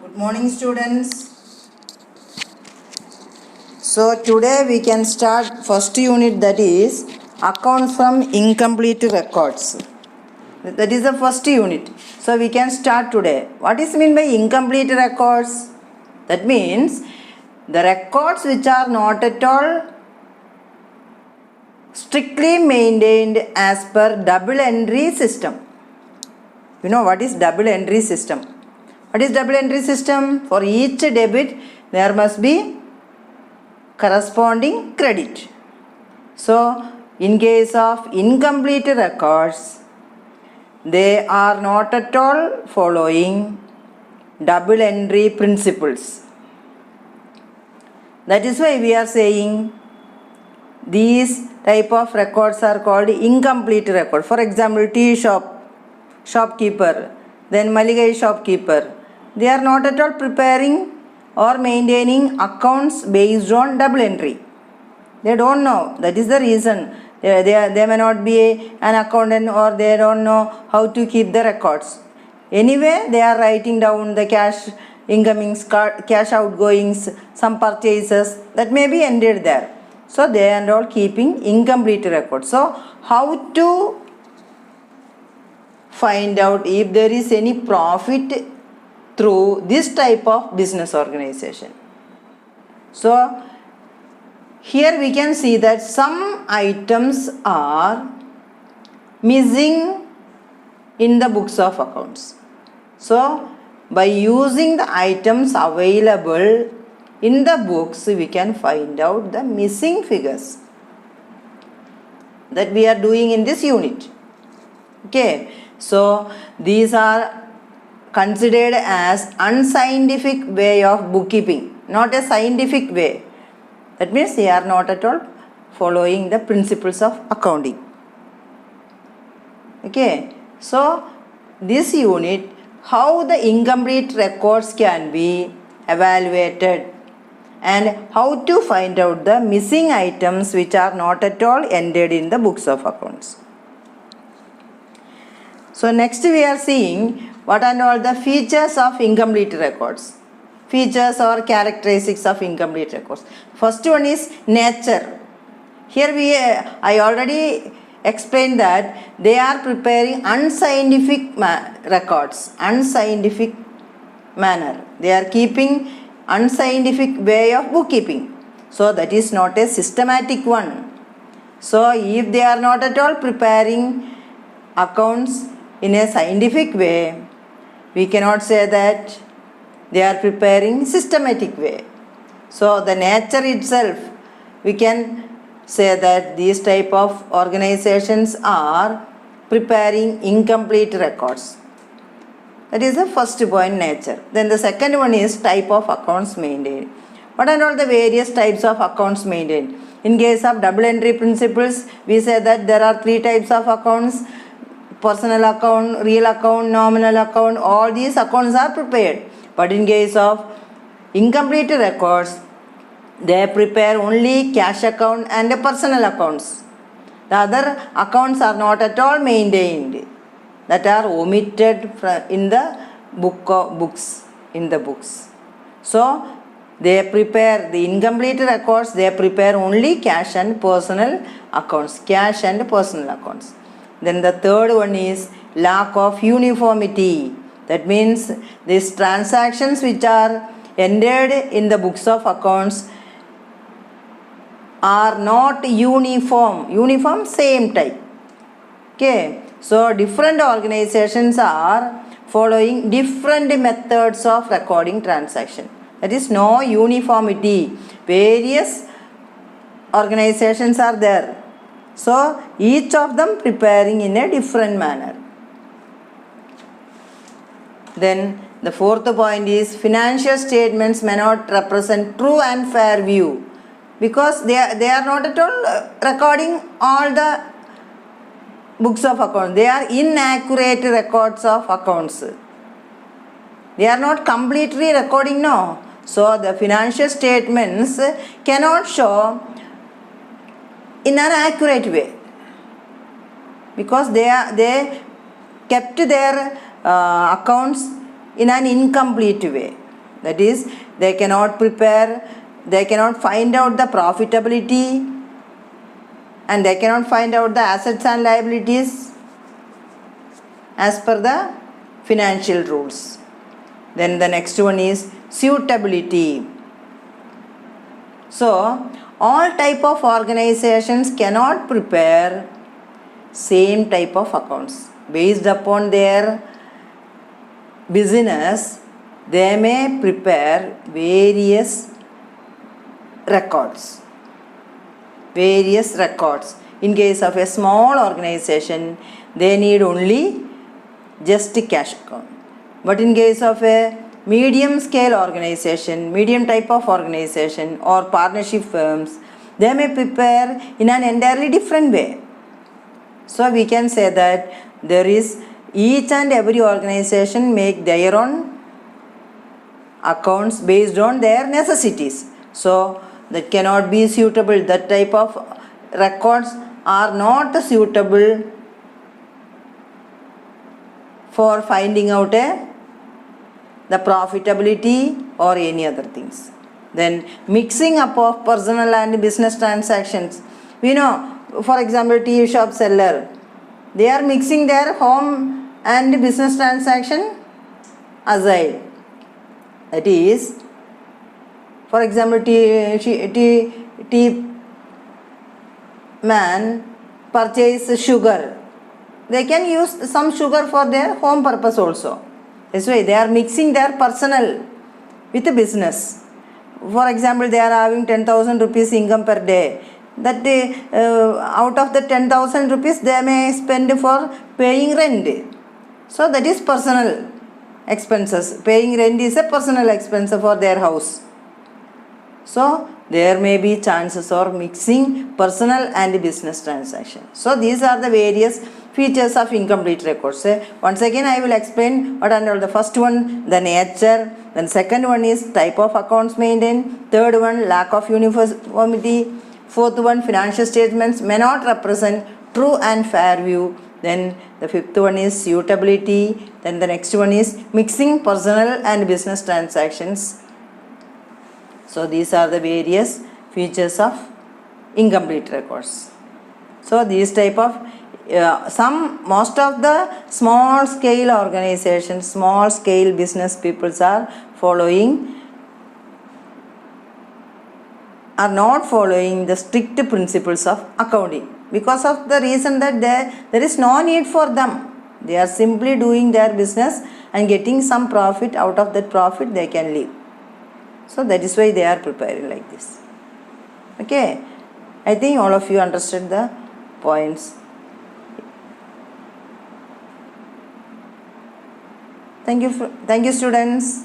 Good morning, students. So today we can start first unit, that is accounts from incomplete records. That is the first unit. So we can start today. What is meant by incomplete records? That means the records which are not at all strictly maintained as per double entry system. You know what is double entry system? What is double entry system? For each debit there must be corresponding credit. So in case of incomplete records, they are not at all following double entry principles. That is why we are saying these type of records are called incomplete record. For example, tea shopkeeper, then Maligai shopkeeper, they are not at all preparing or maintaining accounts based on double entry. They don't know. That is the reason. They may not be an accountant, or they don't know how to keep the records. Anyway, they are writing down the cash incomings, cash outgoings, some purchases that may be entered there. So they are all keeping incomplete records. So how to find out if there is any profit through this type of business organization? So here we can see that some items are missing in the books of accounts. So by using the items available in the books, we can find out the missing figures that we are doing in this unit. Okay, so these are considered as unscientific way of bookkeeping, not a scientific way. That means they are not at all following the principles of accounting. Okay, so this unit, how the incomplete records can be evaluated and how to find out the missing items which are not at all entered in the books of accounts. So next we are seeing what are all the features of incomplete records. Features or characteristics of incomplete records. First one is nature. Here I already explained that they are preparing unscientific records, unscientific manner. They are keeping unscientific way of bookkeeping. So that is not a systematic one. So if they are not at all preparing accounts in a scientific way, we cannot say that they are preparing systematic way. So the nature itself, we can say that these type of organizations are preparing incomplete records. That is the first point, nature. Then the second one is type of accounts maintained. What are all the various types of accounts maintained? In case of double entry principles, we say that there are three types of accounts: personal account, real account, nominal account. All these accounts are prepared. But in case of incomplete records, they prepare only cash account and personal accounts. The other accounts are not at all maintained, that are omitted in the books. So they prepare the incomplete records, they prepare only cash and personal accounts. Then the third one is lack of uniformity. That means these transactions which are entered in the books of accounts are not uniform same type. Okay, so different organizations are following different methods of recording transaction. That is no uniformity. Various organizations are there. So each of them preparing in a different manner. Then the fourth point is financial statements may not represent true and fair view, because they are not at all recording all the books of accounts. They are inaccurate records of accounts. They are not completely recording, no. So the financial statements cannot show in an accurate way, because they kept their accounts in an incomplete way. That is, they cannot prepare, they cannot find out the profitability, and they cannot find out the assets and liabilities as per the financial rules. Then the next one is suitability. So, all type of organizations cannot prepare same type of accounts. Based upon their business, they may prepare various records. In case of a small organization, they need only just a cash account. But in case of a medium scale organization, medium type of organization or partnership firms, they may prepare in an entirely different way. So we can say that there is each and every organization make their own accounts based on their necessities. So that cannot be suitable. That type of records are not suitable for finding out the profitability or any other things. Then mixing up of personal and business transactions. We know, for example, tea shop seller, they are mixing their home and business transaction aside. That is, for example, tea man purchase sugar. They can use some sugar for their home purpose also. That's why they are mixing their personal with the business. For example, they are having 10,000 rupees income per day. That out of the 10,000 rupees they may spend for paying rent. So that is personal expenses. Paying rent is a personal expense for their house. So there may be chances of mixing personal and business transactions. So these are the various features of incomplete records. Once again I will explain what are the first one, the nature, then second one is type of accounts maintained, third one lack of uniformity, fourth one financial statements may not represent true and fair view, then the fifth one is suitability, then the next one is mixing personal and business transactions. So these are the various features of incomplete records. So these type of most of the small scale organizations, small scale business peoples are not following the strict principles of accounting, because of the reason that there is no need for them. They are simply doing their business and getting some profit. Out of that profit they can live. So that is why they are preparing like this. Okay, I think all of you understood the points. Thank you students.